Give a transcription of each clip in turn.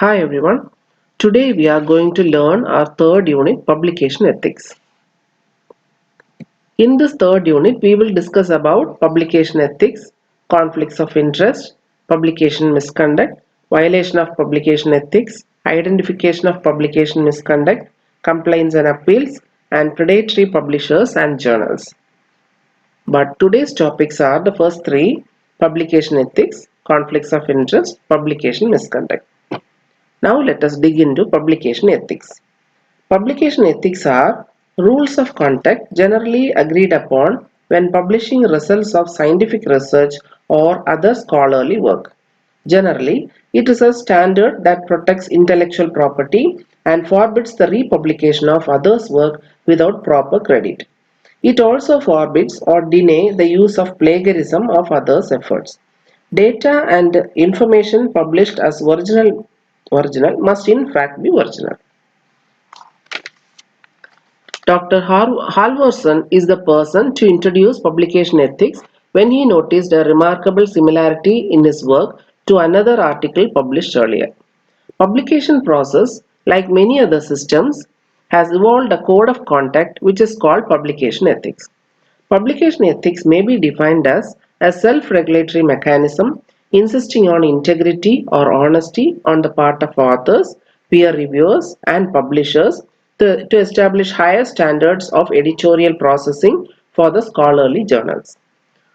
Hi everyone. Today we are going to learn our third unit, publication ethics. In this third unit, we will discuss about publication ethics, conflicts of interest, publication misconduct, violation of publication ethics, identification of publication misconduct, complaints and appeals, and predatory publishers and journals. But today's topics are the first three: publication ethics, conflicts of interest, publication misconduct. Now let us dig into publication ethics. Publication ethics are rules of conduct generally agreed upon when publishing results of scientific research or other scholarly work. Generally, it is a standard that protects intellectual property and forbids the republication of others' work without proper credit. It also forbids or denies the use of plagiarism of others' efforts. Data and information published as original must in fact be original. Dr. Halvorson is the person to introduce publication ethics when he noticed a remarkable similarity in his work to another article published earlier. Publication process, like many other systems, has evolved a code of conduct which is called publication ethics. Publication ethics may be defined as a self-regulatory mechanism insisting on integrity or honesty on the part of authors, peer reviewers, and publishers to establish higher standards of editorial processing for the scholarly journals.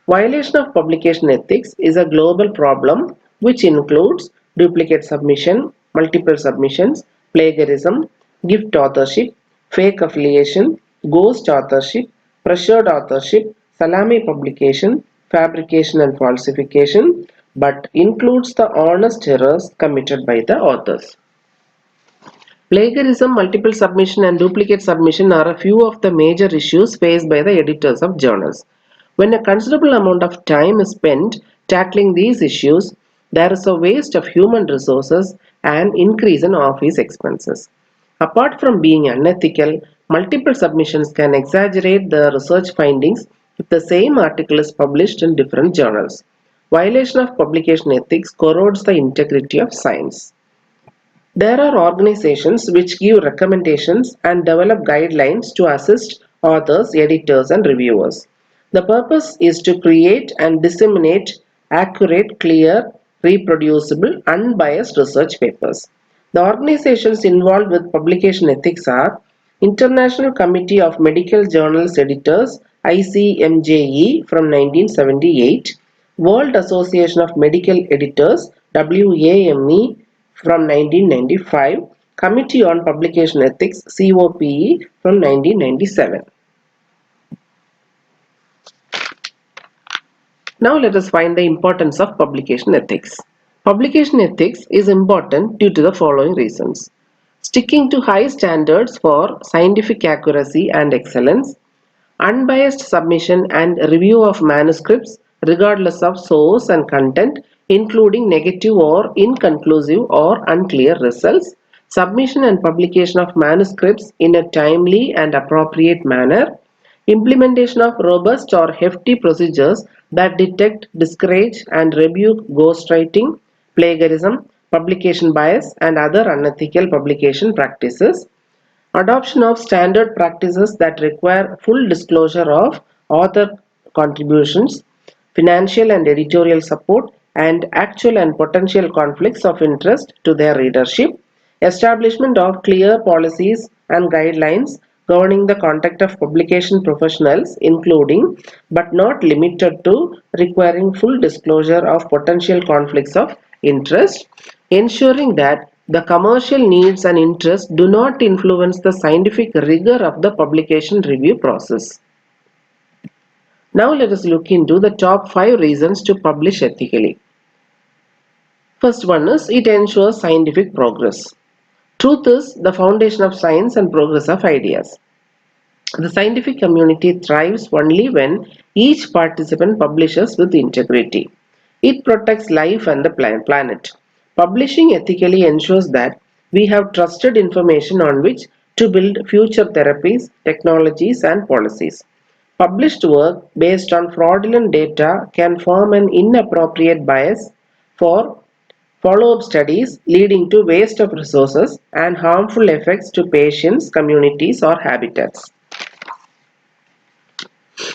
Violation of publication ethics is a global problem which includes duplicate submission, multiple submissions, plagiarism, gift authorship, fake affiliation, ghost authorship, pressured authorship, salami publication, fabrication and falsification, but includes the honest errors committed by the authors. Plagiarism, multiple submission, and duplicate submission are a few of the major issues faced by the editors of journals. When a considerable amount of time is spent tackling these issues, there is a waste of human resources and increase in office expenses. Apart from being unethical, multiple submissions can exaggerate the research findings if the same article is published in different journals. Violation of publication ethics corrodes the integrity of science. There are organizations which give recommendations and develop guidelines to assist authors, editors, and reviewers. The purpose is to create and disseminate accurate, clear, reproducible, unbiased research papers. The organizations involved with publication ethics are International Committee of Medical Journals Editors ICMJE from 1978, World Association of Medical Editors WAME from 1995, Committee on Publication Ethics COPE from 1997. Now let us find the importance of publication ethics. Publication ethics is important due to the following reasons: sticking to high standards for scientific accuracy and excellence, unbiased submission and review of manuscripts regardless of source and content, including negative or inconclusive or unclear results, submission and publication of manuscripts in a timely and appropriate manner, implementation of robust or hefty procedures that detect, discourage, and rebuke ghostwriting, plagiarism, publication bias, and other unethical publication practices, adoption of standard practices that require full disclosure of author contributions, financial and editorial support, and actual and potential conflicts of interest to their readership, establishment of clear policies and guidelines governing the conduct of publication professionals, including but not limited to requiring full disclosure of potential conflicts of interest, ensuring that the commercial needs and interests do not influence the scientific rigor of the publication review process. Now let us look into the top 5 reasons to publish ethically. First one is it ensures scientific progress. Truth is the foundation of science and progress of ideas. The scientific community thrives only when each participant publishes with integrity. It protects life and the planet. Publishing ethically ensures that we have trusted information on which to build future therapies, technologies, and policies. Published work based on fraudulent data can form an inappropriate bias for follow-up studies leading to waste of resources and harmful effects to patients, communities, or habitats.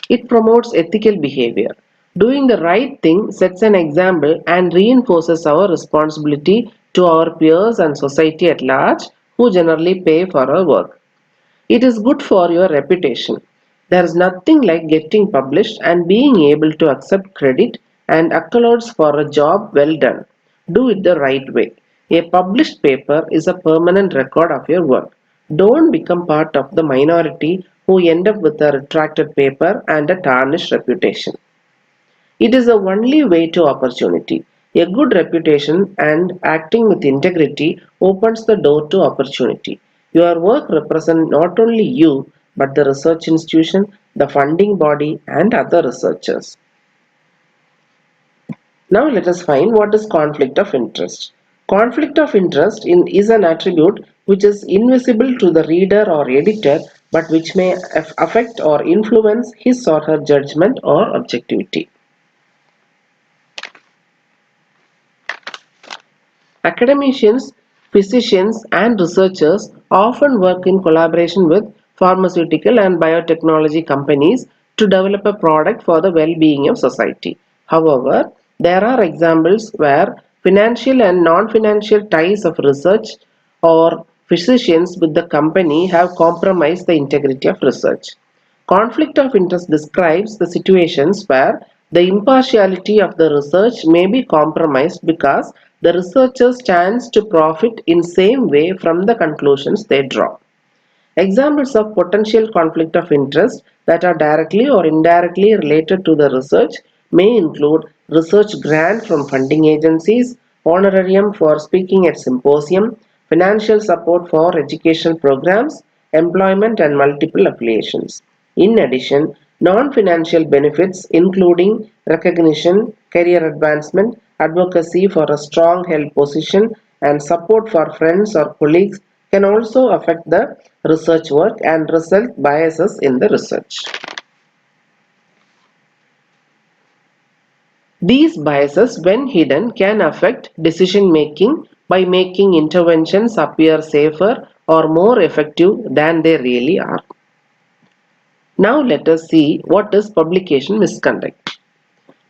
It promotes ethical behavior. Doing the right thing sets an example and reinforces our responsibility to our peers and society at large who generally pay for our work. It is good for your reputation. There is nothing like getting published and being able to accept credit and accolades for a job well done. Do it the right way. A published paper is a permanent record of your work. Don't become part of the minority who end up with a retracted paper and a tarnished reputation. It is the only way to opportunity. A good reputation and acting with integrity opens the door to opportunity. Your work represents not only you but the research institution, the funding body, and other researchers. Now let us find what is conflict of interest. Conflict of interest is an attribute which is invisible to the reader or editor but which may affect or influence his or her judgment or objectivity. Academicians, physicians, and researchers often work in collaboration with pharmaceutical and biotechnology companies to develop a product for the well-being of society. However, there are examples where financial and non-financial ties of research or physicians with the company have compromised the integrity of research. Conflict of interest describes the situations where the impartiality of the research may be compromised because the researcher stands to profit in same way from the conclusions they draw. Examples of potential conflict of interest that are directly or indirectly related to the research may include research grant from funding agencies, honorarium for speaking at symposium, financial support for educational programs, employment and multiple affiliations. In addition, non-financial benefits including recognition, career advancement, advocacy for a strong held position, and support for friends or colleagues can also affect the research work and result biases in the research. These biases, when hidden, can affect decision making by making interventions appear safer or more effective than they really are. Now let us see what is publication misconduct.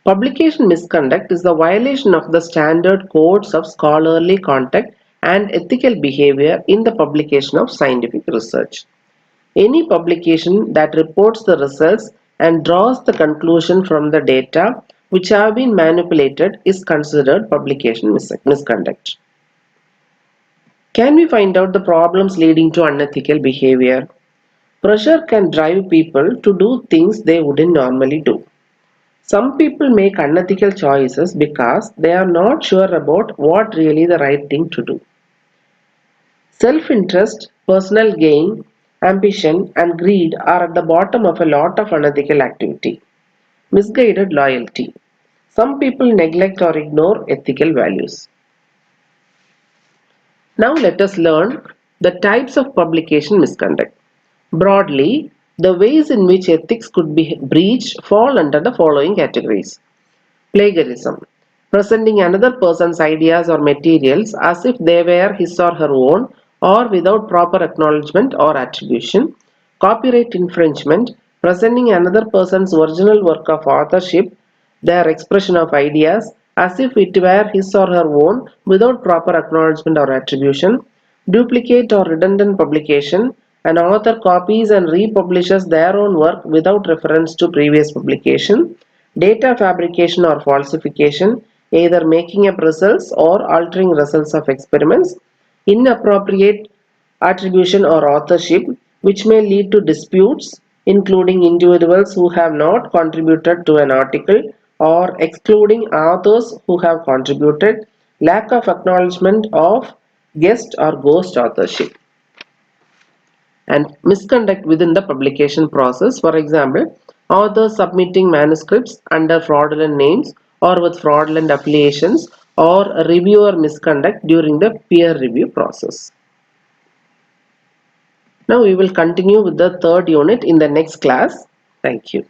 Publication misconduct is the violation of the standard codes of scholarly conduct and ethical behavior in the publication of scientific research. Any publication that reports the results and draws the conclusion from the data which have been manipulated is considered publication misconduct. Can we find out the problems leading to unethical behavior? Pressure can drive people to do things they wouldn't normally do. Some people make unethical choices because they are not sure about what really the right thing to do. Self-interest, personal gain, ambition, and greed are at the bottom of a lot of unethical activity. Misguided loyalty. Some people neglect or ignore ethical values. Now let us learn the types of publication misconduct. Broadly, the ways in which ethics could be breached fall under the following categories. Plagiarism. Presenting another person's ideas or materials as if they were his or her own or without proper acknowledgement or attribution. Copyright infringement. Presenting another person's original work of authorship, their expression of ideas, as if it were his or her own without proper acknowledgement or attribution. Duplicate or redundant publication. An author copies and republishes their own work without reference to previous publication. Data fabrication or falsification, either making up results or altering results of experiments. Inappropriate attribution or authorship, which may lead to disputes, including individuals who have not contributed to an article or excluding authors who have contributed. Lack of acknowledgement of guest or ghost authorship. And misconduct within the publication process. For example, authors submitting manuscripts under fraudulent names or with fraudulent affiliations, or reviewer misconduct during the peer review process. Now we will continue with the third unit in the next class. Thank you.